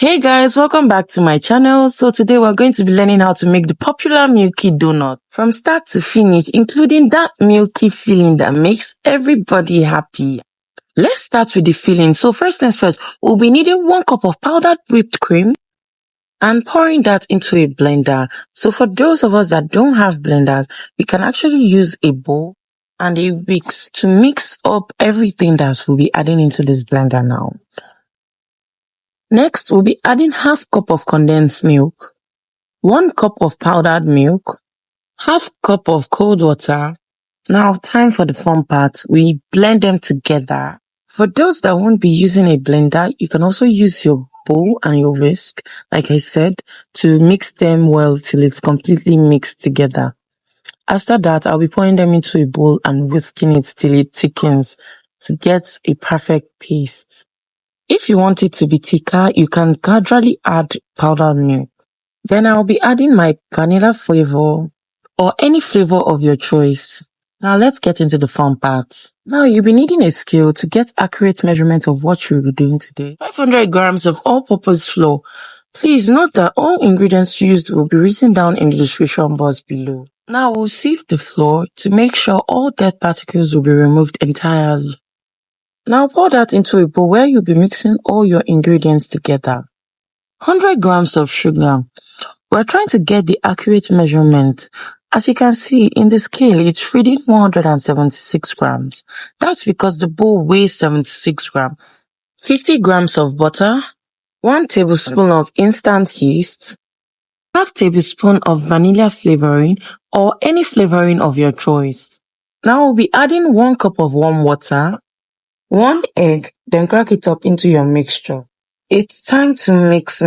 Hey guys, welcome back to my channel. So today we're going to be learning how to make the popular Milky Doughnut from start to finish, including that milky feeling that makes everybody happy. Let's start with the filling. So first things first, we'll be needing 1 cup of powdered whipped cream and pouring that into a blender. So for those of us that don't have blenders, we can actually use a bowl and a whisk to mix up everything that we'll be adding into this blender now. Next, we'll be adding half cup of condensed milk, 1 cup of powdered milk, half cup of cold water. Now, time for the fun part. We blend them together. For those that won't be using a blender, you can also use your bowl and your whisk, like I said, to mix them well till it's completely mixed together. After that, I'll be pouring them into a bowl and whisking it till it thickens to get a perfect paste. If you want it to be thicker, you can gradually add powdered milk. Then I'll be adding my vanilla flavor or any flavor of your choice. Now let's get into the fun part. Now you'll be needing a scale to get accurate measurement of what you'll be doing today. 500 grams of all-purpose flour. Please note that all ingredients used will be written down in the description box below. Now we'll sieve the flour to make sure all dead particles will be removed entirely. Now pour that into a bowl where you'll be mixing all your ingredients together. 100 grams of sugar. We're trying to get the accurate measurement. As you can see in the scale, it's reading 176 grams. That's because the bowl weighs 76 grams. 50 grams of butter, 1 tablespoon of instant yeast, half tablespoon of vanilla flavoring or any flavoring of your choice. Now we'll be adding 1 cup of warm water, 1 egg, then crack it up into your mixture. It's time to mix.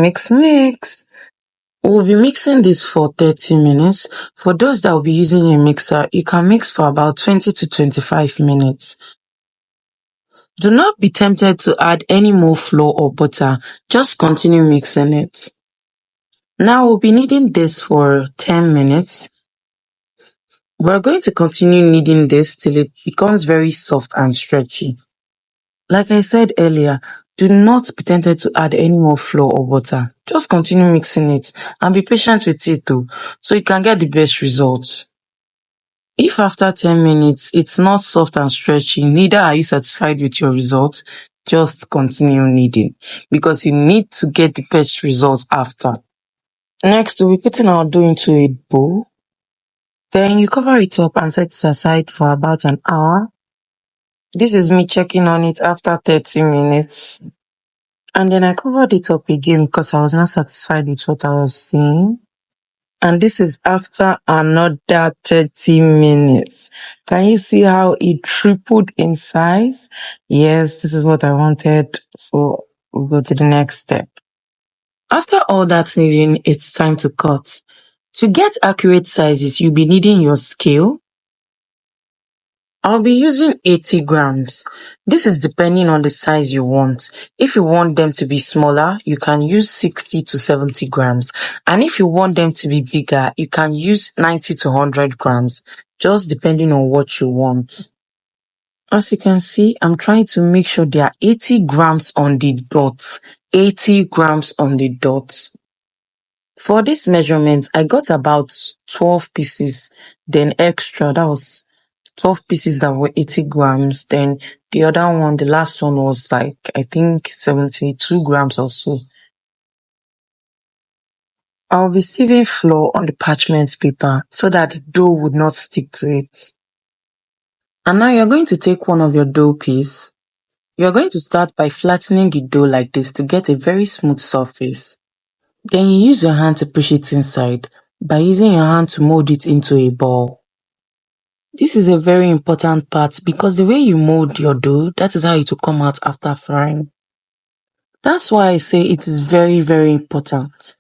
We'll be mixing this for 30 minutes. For those that will be using a mixer, you can mix for about 20 to 25 minutes. Do not be tempted to add any more flour or butter. Just continue mixing it. Now we'll be kneading this for 10 minutes. We're going to continue kneading this till it becomes very soft and stretchy. Like I said earlier, do not be tempted to add any more flour or butter. Just continue mixing it and be patient with it too, so you can get the best results. If after 10 minutes it's not soft and stretchy, neither are you satisfied with your results, just continue kneading because you need to get the best results after. Next, we'll be putting our dough into a bowl. Then you cover it up and set it aside for about an hour. This is me checking on it after 30 minutes. And then I covered it up again because I was not satisfied with what I was seeing. And this is after another 30 minutes. Can you see how it tripled in size? Yes, this is what I wanted. So we'll go to the next step. After all that kneading, it's time to cut. To get accurate sizes, you'll be needing your scale. I'll be using 80 grams. This is depending on the size you want. If you want them to be smaller, you can use 60 to 70 grams. And if you want them to be bigger, you can use 90 to 100 grams, just depending on what you want. As you can see, I'm trying to make sure there are 80 grams on the dot. 80 grams on the dot. For this measurement, I got about 12 pieces, then extra, that was 12 pieces that were 80 grams. Then the other one, the last one was like, I think 72 grams or so. I'll be sieving flour on the parchment paper so that the dough would not stick to it. And now you're going to take one of your dough piece. You're going to start by flattening the dough like this to get a very smooth surface. Then you use your hand to push it inside by using your hand to mold it into a ball. This is a very important part because the way you mold your dough, that is how it will come out after frying. That's why I say it is very, very important.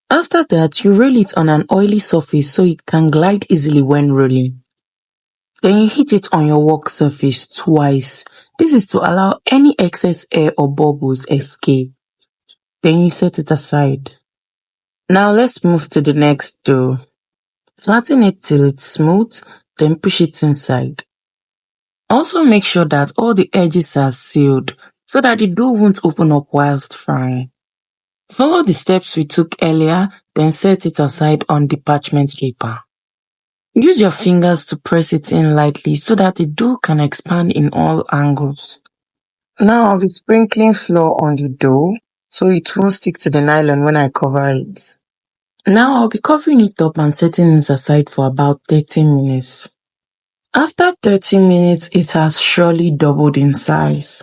After that, you roll it on an oily surface so it can glide easily when rolling. Then you heat it on your work surface twice. This is to allow any excess air or bubbles escape. Then you set it aside. Now let's move to the next dough. Flatten it till it's smooth, then push it inside. Also make sure that all the edges are sealed so that the dough won't open up whilst frying. Follow the steps we took earlier, then set it aside on the parchment paper. Use your fingers to press it in lightly so that the dough can expand in all angles. Now I'll be sprinkling flour on the dough so it won't stick to the nylon when I cover it. Now I'll be covering it up and setting it aside for about 30 minutes. After 30 minutes, it has surely doubled in size.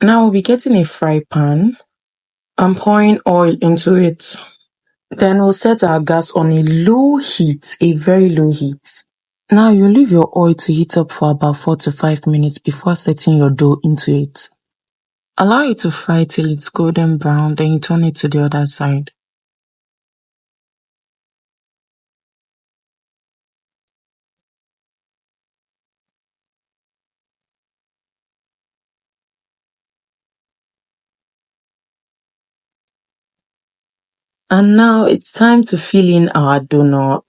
Now we'll be getting a fry pan and pouring oil into it. Then we'll set our gas on a low heat, a very low heat. Now you leave your oil to heat up for about 4 to 5 minutes before setting your dough into it. Allow it to fry till it's golden brown, then you turn it to the other side. And now it's time to fill in our donut.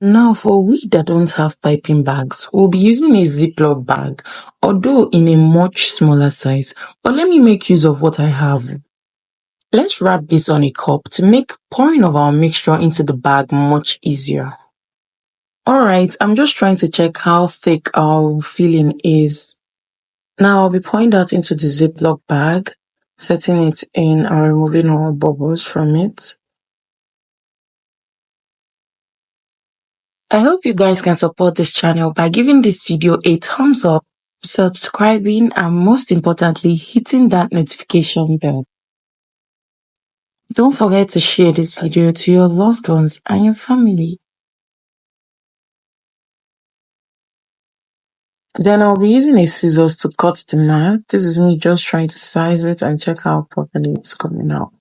Now for we that don't have piping bags, we'll be using a Ziploc bag, although in a much smaller size. But let me make use of what I have. Let's wrap this on a cup to make pouring of our mixture into the bag much easier. Alright, I'm just trying to check how thick our filling is. Now I'll be pouring that into the Ziploc bag, setting it in and removing all bubbles from it. I hope you guys can support this channel by giving this video a thumbs up, subscribing, and most importantly, hitting that notification bell. Don't forget to share this video to your loved ones and your family. Then I'll be using a scissors to cut the mat. This is me just trying to size it and check how properly it's coming out.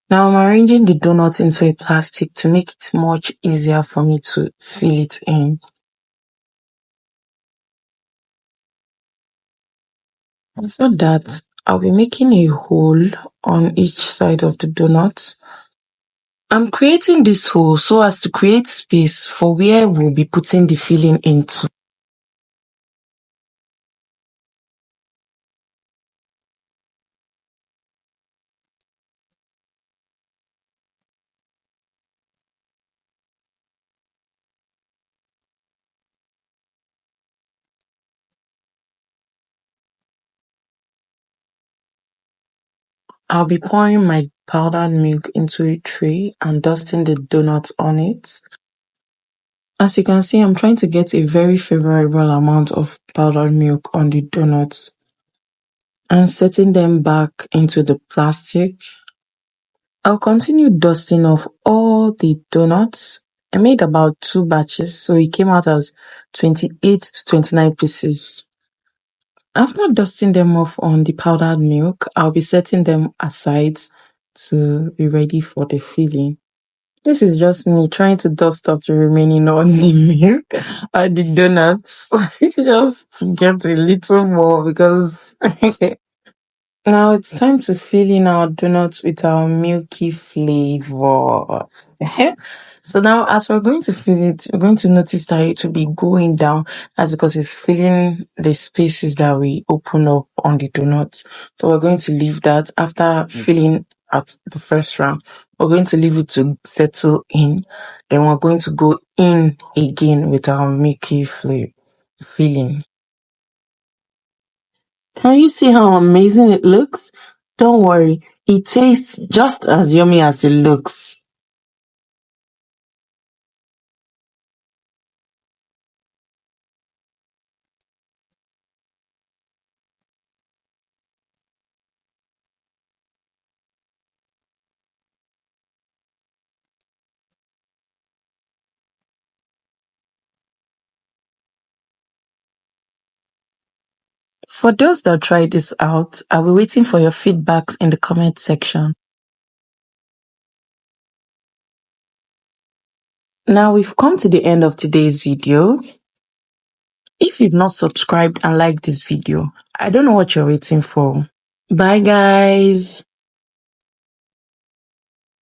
Now I'm arranging the donut into a plastic to make it much easier for me to fill it in. After that, I'll be making a hole on each side of the donut. I'm creating this hole so as to create space for where we'll be putting the filling into. I'll be pouring my powdered milk into a tray and dusting the donuts on it. As you can see, I'm trying to get a very favorable amount of powdered milk on the donuts and setting them back into the plastic. I'll continue dusting off all the donuts. I made about 2 batches, so it came out as 28 to 29 pieces. After dusting them off on the powdered milk, I'll be setting them aside to be ready for the filling. This is just me trying to dust up the remaining on the milk and the donuts just to get a little more because now it's time to fill in our donuts with our milky flavor. So now as we're going to fill it, we're going to notice that it will be going down. That's because it's filling the spaces that we open up on the donuts. So we're going to leave that after filling at the first round. We're going to leave it to settle in. Then we're going to go in again with our milky filling. Can you see how amazing it looks? Don't worry, it tastes just as yummy as it looks. For those that try this out, I'll be waiting for your feedbacks in the comment section. Now we've come to the end of today's video. If you've not subscribed and liked this video, I don't know what you're waiting for. Bye guys.